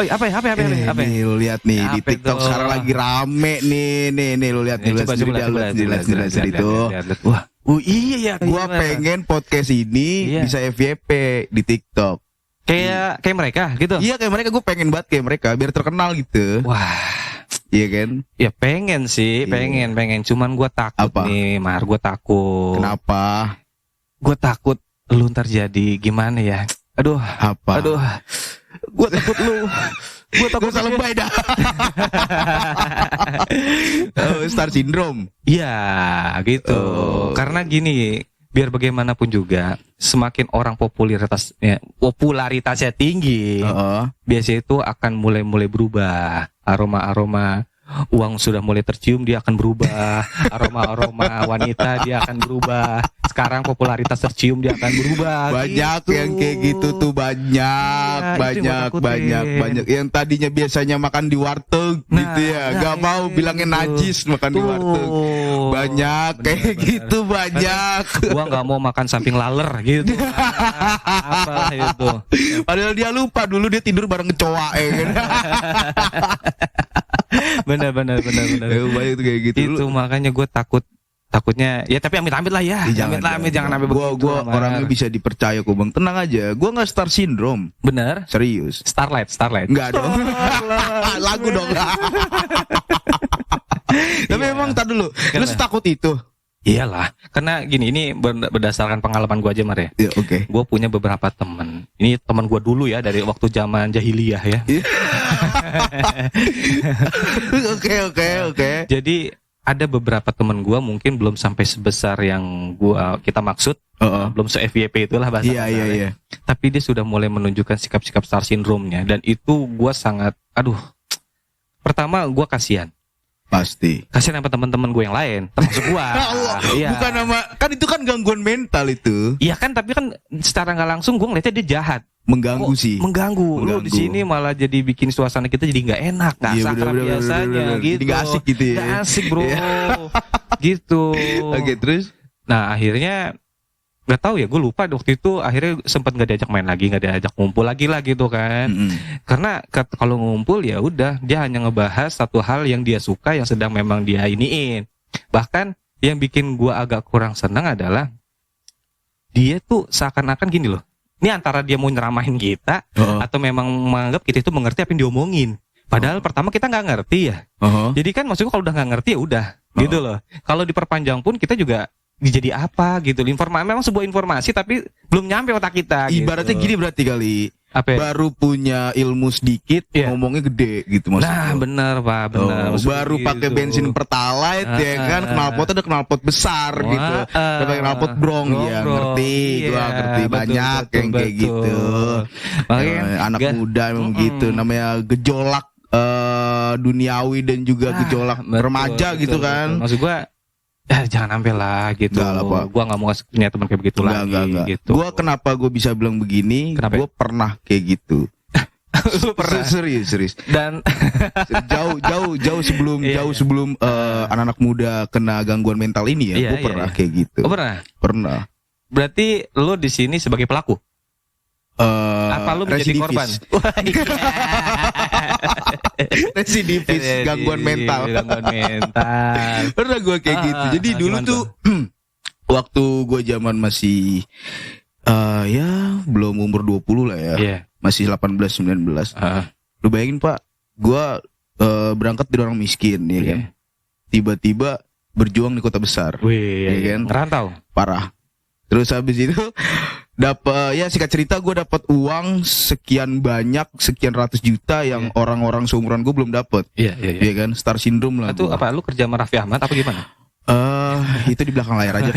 Nih lu lihat nih di TikTok sekarang lagi rame nih lu lihat nih lihat itu. Wah, iya ya, gua pengen podcast ini bisa FYP di TikTok. Kayak mereka gitu. Iya, kayak mereka, gue pengen banget kayak mereka biar terkenal gitu. Wah. Iya kan? Ya pengen sih, pengen. Cuman gue takut nih, Mar. Gue takut. Kenapa? Gue takut lu ntar jadi gimana ya? Aduh. Gue takut lu. Gue takut lebay dah. Star syndrome. Iya, gitu. Karena gini, biar bagaimanapun juga, semakin orang popularitasnya tinggi, biasanya itu akan mulai berubah. Aroma uang sudah mulai tercium, dia akan berubah. Aroma wanita, dia akan berubah. Sekarang popularitas tercium, dia akan berubah. Banyak gitu. Yang kayak gitu tuh banyak. Yang tadinya biasanya makan di warteg gitu ya, gak mau bilangnya najis makan di warteg. Banyak kayak gitu, banyak. Gua gak mau makan samping laler gitu. Apa itu? Padahal dia lupa dulu dia tidur bareng kecoa kan. Bener. Banyak tuh kayak gitu. Itu makanya gue takutnya ya, tapi amit-amit lah ya. Jangan sampai begitu. Gue orangnya bisa dipercaya kok Bang, tenang aja. Gue nggak star syndrome. Bener? Serius. Starlight. Nggak dong. Lagu dong. Tapi emang tar dulu. Lu setakut itu? Iyalah, karena gini, ini berdasarkan pengalaman gue aja, Mar ya. Iya, oke. Gue punya beberapa teman. Ini teman gue dulu ya, dari waktu zaman jahiliyah ya. Oke. Jadi ada beberapa teman gue mungkin belum sampai sebesar yang kita maksud, belum se-FYP itulah bahasa. Iya. Tapi dia sudah mulai menunjukkan sikap-sikap star syndrome-nya, dan itu gue sangat, pertama gue kasihan. Pasti. Kasihan sama teman-teman gue yang lain, termasuk gue. Iya. Bukan nama, kan itu kan gangguan mental itu. Iya kan, tapi kan secara nggak langsung gue ngeliatnya dia jahat. Mengganggu sih. Mengganggu. Lu di sini malah jadi bikin suasana kita jadi nggak enak, nggak akrab biasanya gitu. Jadi nggak asik gitu ya. Nggak asik bro. Gitu. Oke, terus? Nah akhirnya nggak tahu ya, gue lupa waktu itu akhirnya sempat nggak diajak main lagi, nggak diajak ngumpul lagi lah gitu kan. Karena kalau ngumpul ya udah, dia hanya ngebahas satu hal yang dia suka, yang sedang memang dia iniin. Bahkan yang bikin gue agak kurang senang adalah dia tuh seakan-akan gini loh, ini antara dia mau nyeramahin kita atau memang menganggap kita itu mengerti apa yang diomongin. Padahal pertama kita nggak ngerti ya. Jadi kan maksudku kalau udah nggak ngerti ya udah gitu loh. Kalau diperpanjang pun kita juga jadi apa gitu. Memang sebuah informasi tapi belum nyampe otak kita. Ibaratnya gini berarti kali. Baru punya ilmu sedikit, ngomongnya gede gitu maksudnya. Nah, bener Pak, bener. Baru pakai bensin Pertalite ya kan, knalpotnya ada knalpot besar gitu. Udah pakai knalpot brong ya, ngerti. Gua ngerti banyak yang kayak gitu. Anak muda memang gitu, namanya gejolak duniawi dan juga gejolak remaja gitu kan. Maksud gua jangan sampai lah gitu. Gua nggak mau punya teman kayak begitu lagi. Gitu. Gua kenapa gue bisa bilang begini? Gue pernah kayak gitu. Lu pernah? Serius. Dan jauh sebelum anak-anak muda kena gangguan mental ini ya. Gue pernah kayak gitu. Oh, pernah. Berarti lu di sini sebagai pelaku? Apa lu menjadi korban? Residivis gangguan mental. Pernah gue kayak gitu. Jadi dulu tuh waktu gue zaman masih ya belum umur 20 lah ya. Masih 18-19. Lu bayangin Pak, gue berangkat dari orang miskin ya kan. Tiba-tiba berjuang di kota besar. Ya kan? Ngerantau. Parah. Terus habis itu singkat cerita gue dapat uang sekian banyak, sekian ratus juta yang orang-orang seumuran gue belum dapat. Iya kan, star syndrome lah. Itu apa? Lu kerja sama Raffi Ahmad apa gimana? Itu di belakang layar aja.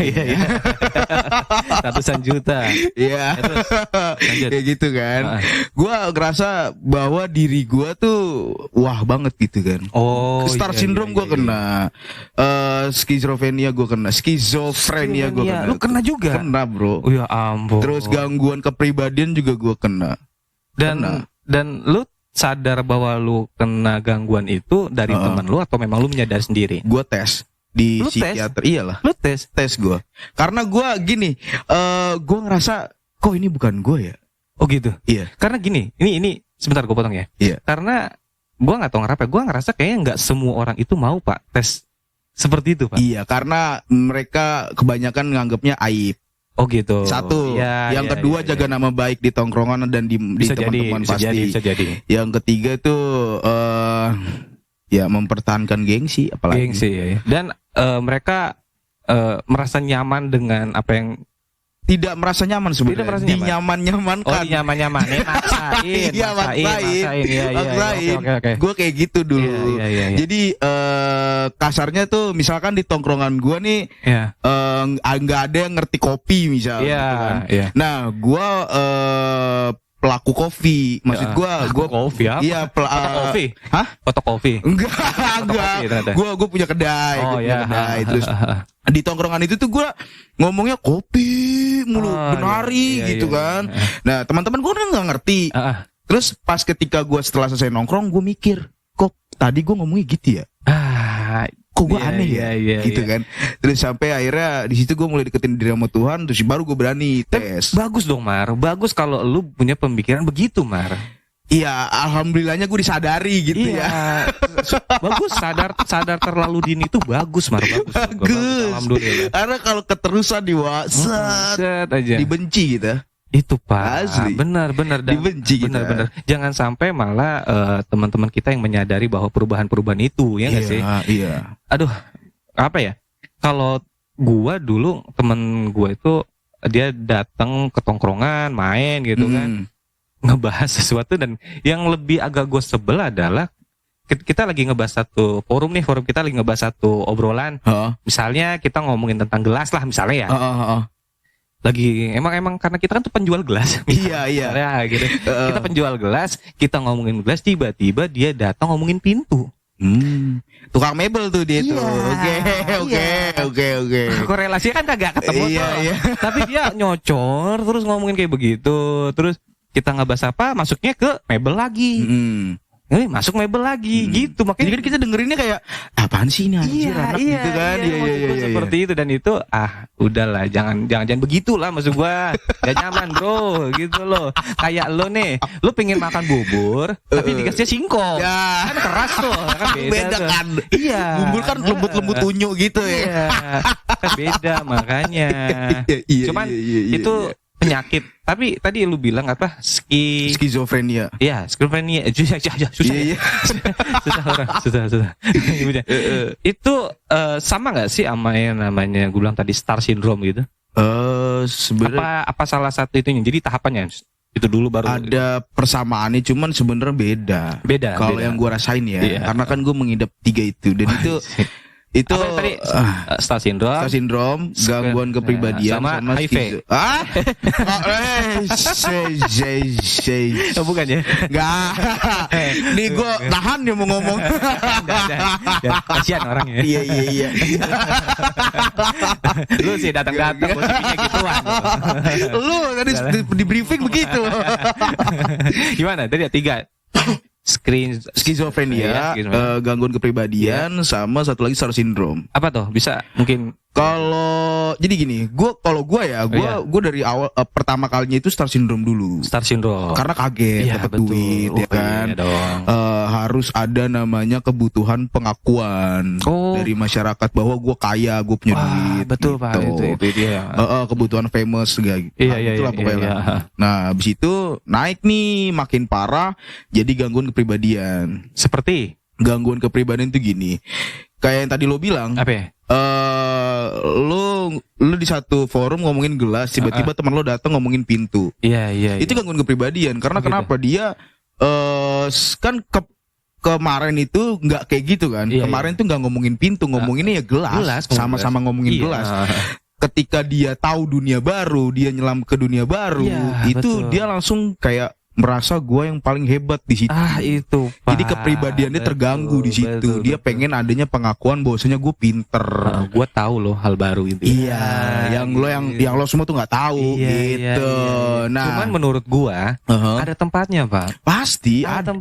Ratusan juta. Iya. Kayak gitu kan. Gua ngerasa bahwa diri gua tuh wah banget gitu kan. Star syndrome gua kena. Skizofrenia gua kena. Skizofrenia gua kena. Lu kena juga? Kena, Bro. Oh ya ampun. Terus gangguan kepribadian juga gua kena. Dan lu sadar bahwa lu kena gangguan itu dari teman lu atau memang lu menyadari sendiri? Gua tes di psikiater. Iyalah. Lu tes gue. Karena gue gini, gue ngerasa kok ini bukan gue ya. Oh gitu. Iya. Karena gini, ini sebentar gue potong ya. Iya. Karena gue nggak tahu kenapa, gue ngerasa kayaknya nggak semua orang itu mau Pak tes seperti itu Pak. Iya, karena mereka kebanyakan nganggapnya aib. Oh gitu. Satu, ya, yang kedua jaga nama baik di tongkrongan dan di teman-teman pasti. Bisa jadi. Yang ketiga itu ya mempertahankan gengsi, apalagi. Gengsi ya. Dan mereka merasa nyaman dengan apa yang tidak merasa nyaman sebenarnya. Tidak merasa nyaman. Dinyaman-nyamankan. Oh, dinyaman-nyamanin, maksain. Iya, maksain. Iya. Oke. Gue kayak gitu dulu. Iya. Jadi kasarnya tuh misalkan di tongkrongan gue nih nggak ada yang ngerti kopi misalnya. Iya. Gitu kan. Iya. Nah, gue pelaku kopi, maksud gue kopi apa? Iya, kopi. Hah? Foto kopi. Enggak. Gue punya kedai, terus di tongkrongan itu tuh gue ngomongnya kopi mulu, benari gitu kan. Nah, teman-teman gue kan nggak ngerti. Terus pas ketika gue setelah selesai nongkrong, gue mikir, kok tadi gue ngomongnya gitu ya? Kok gue aneh ya, gitu kan. Terus sampai akhirnya di situ gue mulai deketin diri sama Tuhan, terus baru gue berani tes. Bagus dong Mar, bagus kalau lu punya pemikiran begitu Mar. Iya, alhamdulillahnya gue disadari gitu ya. Bagus, sadar terlalu dini itu bagus Mar, bagus. Alhamdulillah. Karena kalau keterusan set aja dibenci gitu. Itu Pak, asli. Benar dibenci kita. Benar. Jangan sampai malah teman-teman kita yang menyadari bahwa perubahan-perubahan itu ya nggak sih? Iya. Aduh, apa ya? Kalau gua dulu temen gua itu dia datang ke tongkrongan main gitu kan, ngebahas sesuatu, dan yang lebih agak gue sebel adalah kita lagi ngebahas satu forum kita lagi ngebahas satu obrolan. Misalnya kita ngomongin tentang gelas lah misalnya ya. Lagi emang karena kita kan tuh penjual gelas. Iya. Ya, gitu. Kita penjual gelas, kita ngomongin gelas, tiba-tiba dia datang ngomongin pintu. Tukang mebel tuh dia tuh. Oke. Korelasinya kan kagak ketemu tuh. Iya. Tapi dia nyocor terus ngomongin kayak begitu. Terus kita ngebahas apa, masuknya ke mebel lagi. Masuk mebel lagi gitu. Makanya jadi kan kita dengerinnya kayak apaan sih ini anjir anak gitu kan. Iya. Seperti itu, dan itu udahlah, jangan begitulah, maksud gua. Gak nyaman bro gitu loh. Kayak lo nih, lo pengen makan bubur tapi dikasih singkong. Kan keras tuh, kan beda kan. Iya. Bubur kan lembut-lembut unyu gitu ya. Iya. Kan beda makanya. Cuman itu penyakit. Tapi tadi lu bilang apa? Skizofrenia. Iya, skizofrenia. Susah. Itu sama nggak sih sama yang namanya gue bilang tadi star syndrome gitu? Sebenarnya apa salah satu itunya? Jadi tahapannya itu dulu baru ada persamaannya, cuman sebenarnya beda. Kalau yang gue rasain ya, karena kan gue mengidap 3 itu, dan itu apa tadi? Star syndrome, gangguan kepribadian sama HIV. Bukan ya? Enggak. Nih gue tahan ya mau ngomong. Kasihan orangnya. Iya. Lu sih datang-datang posisinya gituan. Lu tadi di briefing begitu. Gimana? Tadi 3. Skizofrenia, gangguan kepribadian, sama satu lagi star syndrome. Apa tuh? Bisa mungkin kalau jadi gini, gue dari awal pertama kalinya itu star syndrome dulu. Star syndrome. Karena kaget dapat duit, ya kan. Harus ada namanya kebutuhan pengakuan dari masyarakat bahwa gue kaya, gue punya duit. Betul gitu. Pak, itu dia. Kebutuhan famous itulah pokoknya. Nah, habis itu naik nih makin parah, jadi gangguan kepribadian. Seperti gangguan kepribadian itu gini, kayak yang tadi lo bilang. Apa ya? Lu di satu forum ngomongin gelas, tiba-tiba teman lo datang ngomongin pintu. Iya. Itu gangguan kepribadian. Karena kenapa dia kan kemarin itu nggak kayak gitu kan. Kemarin tuh nggak ngomongin pintu, ngomonginnya ya gelas. Sama-sama ngomongin gelas. Ketika dia tahu dunia baru, dia nyelam ke dunia baru, itu betul. Dia langsung kayak merasa gue yang paling hebat di situ. Itu Pak. Jadi kepribadiannya terganggu di situ. Dia pengen adanya pengakuan bahwasanya gue pinter. Gue tahu loh hal baru itu. Iya, yang lo semua tuh nggak tahu gitu. Iya. Nah, cuman menurut gue ada tempatnya Pak. Pasti ada dong.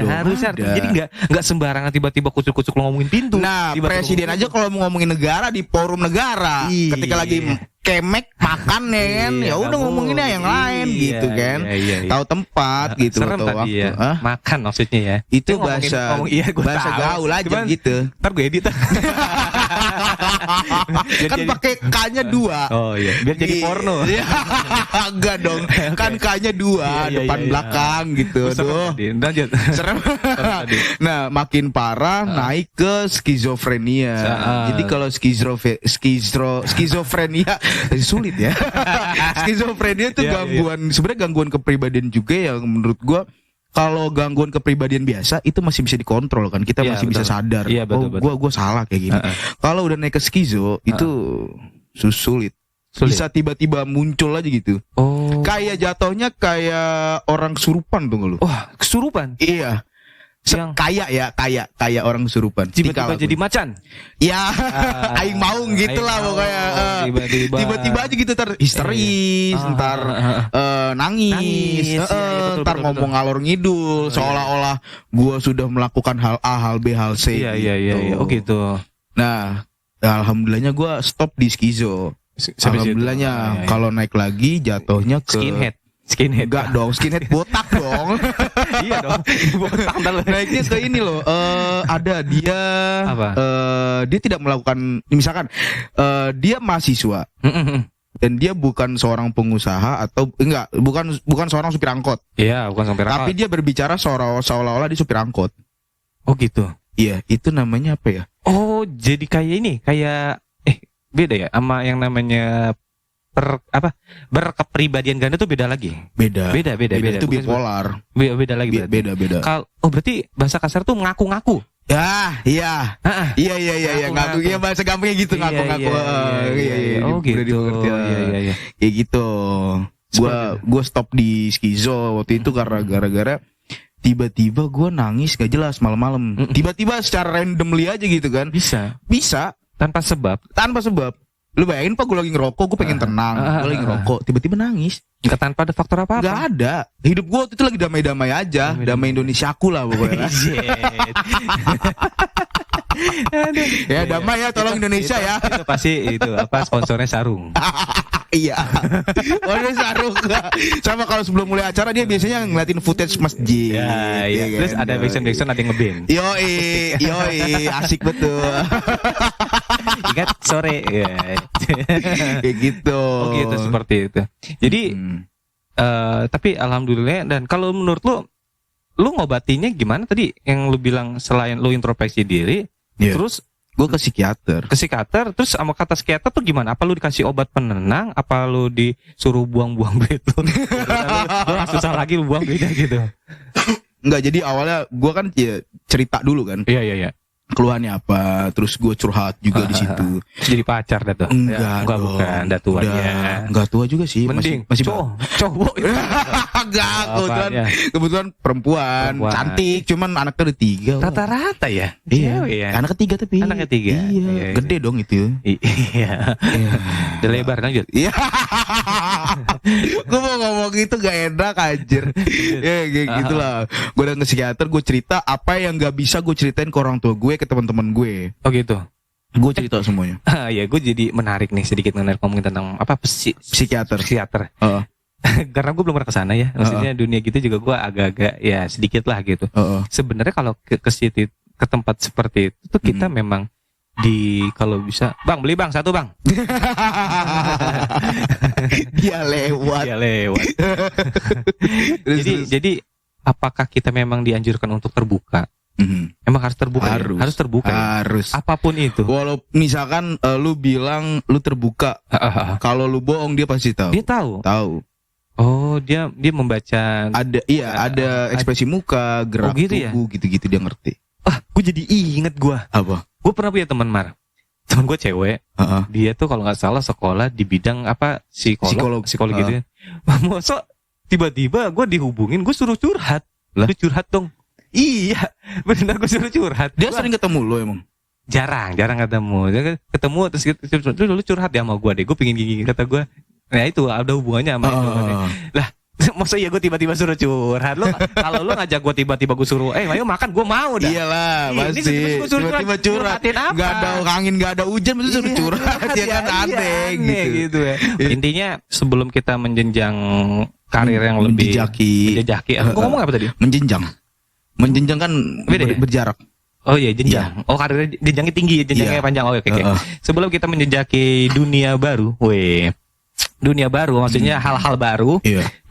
Harusnya. Jadi nggak sembarangan tiba-tiba kucuk-kucuk lo ngomongin pintu. Nah, presiden aja kalau mau ngomongin negara di forum negara, ketika lagi kemek makan ya kan. Ya udah ngomonginnya yang lain gitu kan. Tahu tempat gitu serem atau tadi waktu. ya. Makan maksudnya ya. Itu bahasa bahasa gaul aja gitu. Ntar gue edit. Kan pakai K-nya 2. Oh iya, biar jadi porno. Enggak dong. Kan K-nya 2, depan belakang gitu. Aduh. Lanjut. Serem. Nah, makin parah naik ke skizofrenia. Jadi kalau skizofrenia sulit ya. Skizofrenia itu gangguan, sebenarnya gangguan kepribadian juga yang menurut gua kalau gangguan kepribadian biasa itu masih bisa dikontrol kan, kita masih bisa sadar. Gua salah kayak gini. Kalau udah naik ke skizo itu sulit. Bisa tiba-tiba muncul aja gitu. Kayak jatuhnya kayak orang kesurupan tuh nggak lu? Wah, kesurupan? Iya. Kayak orang kesurupan. Tiba-tiba jadi macan. Ya, aing maung gitu lah pokoknya. Tiba-tiba aja gitu ntar histeris, ntar nangis, ntar ngomong ngalor ngidul, seolah-olah gua sudah melakukan hal A, hal B, hal C. Iya. Oh gitu. Nah, alhamdulillahnya gua stop di skizo. Alhamdulillahnya kalau naik lagi jatuhnya ke skinhead. Enggak dong, skinhead botak dong. Iya dong, botak. Naiknya ke ini loh, ada dia dia tidak melakukan, misalkan dia mahasiswa dan dia bukan seorang pengusaha atau bukan seorang supir angkot. Iya, bukan supir angkot. Tapi dia berbicara seolah-olah dia supir angkot. Oh gitu. Iya, itu namanya apa ya? Oh, jadi kayak ini, kayak beda ya sama yang namanya berkepribadian ganda tuh beda lagi. Beda. Itu bipolar. Beda lagi. Beda. Berarti bahasa kasar tuh ngaku-ngaku. Ya, iya. Iya, ngaku. Ya bahasa gampangnya gitu, ngaku-ngaku. Iya. Oh gitu. Iya. Kayak gitu. Gua stop di skizo waktu itu karena gara-gara tiba-tiba gua nangis gak jelas malam-malam. Tiba-tiba secara randomly aja gitu kan. Bisa. Tanpa sebab. Lu bayangin pak, gue lagi ngerokok, gue pengen tenang, gue lagi ngerokok, tiba-tiba nangis. Nggak tanpa ada faktor apa-apa? Nggak ada. Hidup gue waktu itu lagi damai-damai aja, damai Indonesia aku lah pokoknya. Ya damai ya, tolong Indonesia ya. Itu pasti itu sponsornya sarung. Iya. Warna sarung. Sama kalau sebelum mulai acara dia biasanya ngeliatin footage masjid. Iya. Terus ada backsound ada yang ngeband. Yoi, asik betul. Ingat sore ya. Kayak gitu. Oh gitu, seperti itu. Jadi tapi alhamdulillah. Dan kalau menurut lu ngobatinya gimana tadi yang lu bilang selain lu introspeksi diri, terus gue ke psikiater. Terus sama kata psikiater tuh gimana? Apa lu dikasih obat penenang? Apa lu disuruh buang-buang duit lu? Lu susah lagi lu buang duitnya gitu. Enggak, jadi awalnya gue kan cerita dulu kan. Iya. Keluhannya apa, terus gue curhat juga di situ. Jadi pacar dah tuh? Enggak, bukan, dah tuanya. Enggak tua juga sih, mending masih cowok. Enggak, kebetulan perempuan, cantik, cuman anaknya udah 3. Rata-rata ya? Iya. Anak ketiga tapi. Anak ketiga. Iya. Gede dong itu. Iya. Udah lebar lanjut. Iya. Gue mau ngomong gitu gak enak anjir. Ya kayak gitulah. Gue udah ke psikiater, gue cerita apa yang gak bisa gue ceritain ke orang tua gue, ke teman-teman gue. Oh gitu. Gue cerita semuanya. Ya gue jadi menarik nih sedikit ngomongin tentang apa psikiater. Karena gue belum pernah kesana ya. Maksudnya dunia gitu juga gue agak-agak ya sedikit lah gitu. Sebenarnya kalau ke situ, ke tempat seperti itu tuh kita memang kalau bisa, bang beli bang 1 bang. Dia lewat. Jadi apakah kita memang dianjurkan untuk terbuka? Emang harus terbuka? Harus terbuka. Harus. Apapun itu. Walau misalkan lu bilang lu terbuka, kalau lu bohong dia pasti tahu. Dia tahu. Oh, dia membaca. Ada ekspresi muka, gerak tubuh, gitu-gitu dia ngerti. Gue jadi inget gue. Apa? Gue pernah punya teman teman gue cewek. Dia tuh kalau nggak salah sekolah di bidang apa psikolog gitu. Masa tiba-tiba gue dihubungin, gue suruh curhat. Lu curhat dong. Iya, benar gue suruh curhat. Dia sering ketemu lo emang? Jarang ketemu. Dia ketemu terus lu curhat ya sama gue deh. Gue pengen gini kata gue. Nah itu ada hubungannya sama itu. Lah Masa iya gue tiba-tiba suruh curhat lo? Kalau lo ngajak gue tiba-tiba gue suruh, ayo makan, gue mau dah. Iyalah, pasti. Tiba-tiba curhat. Gak ada angin, gak ada hujan, mesti suruh curhat. Ya kan aneh gitu ya. Intinya sebelum kita menjenjang karir yang lebih menjejaki. Gue ngomong apa tadi? Menjenjang kan berjarak. Oh iya, jenjang. Oh, karirnya jenjangnya tinggi, jenjangnya panjang. Oh, oke. Sebelum kita menjejaki dunia baru, maksudnya hal-hal baru,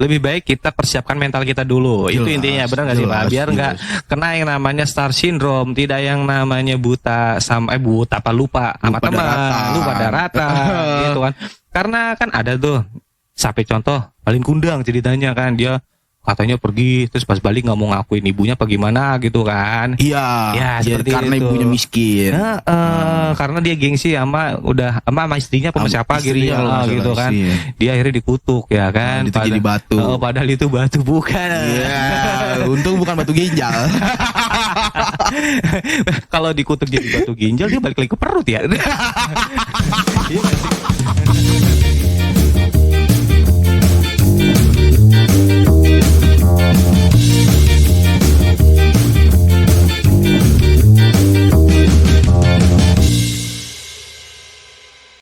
lebih baik kita persiapkan mental kita dulu. Itu intinya, benar nggak sih Pak? Biar nggak kena yang namanya star syndrome, tidak yang namanya lupa sama teman, lupa daratan, gitu kan. Karena kan ada tuh, sampai contoh paling kundang ceritanya kan, dia katanya pergi terus pas balik nggak mau ngakuin ibunya apa gimana gitu kan. Iya, seperti karena itu. Ibunya miskin. Karena dia gengsi sama istrinya apa siapa gitu gitu kan. Dia akhirnya dikutuk ya kan. Itu jadi batu. Padahal itu batu bukan. Iya, untung bukan batu ginjal. Kalau dikutuk jadi batu ginjal dia balik lagi ke perut ya.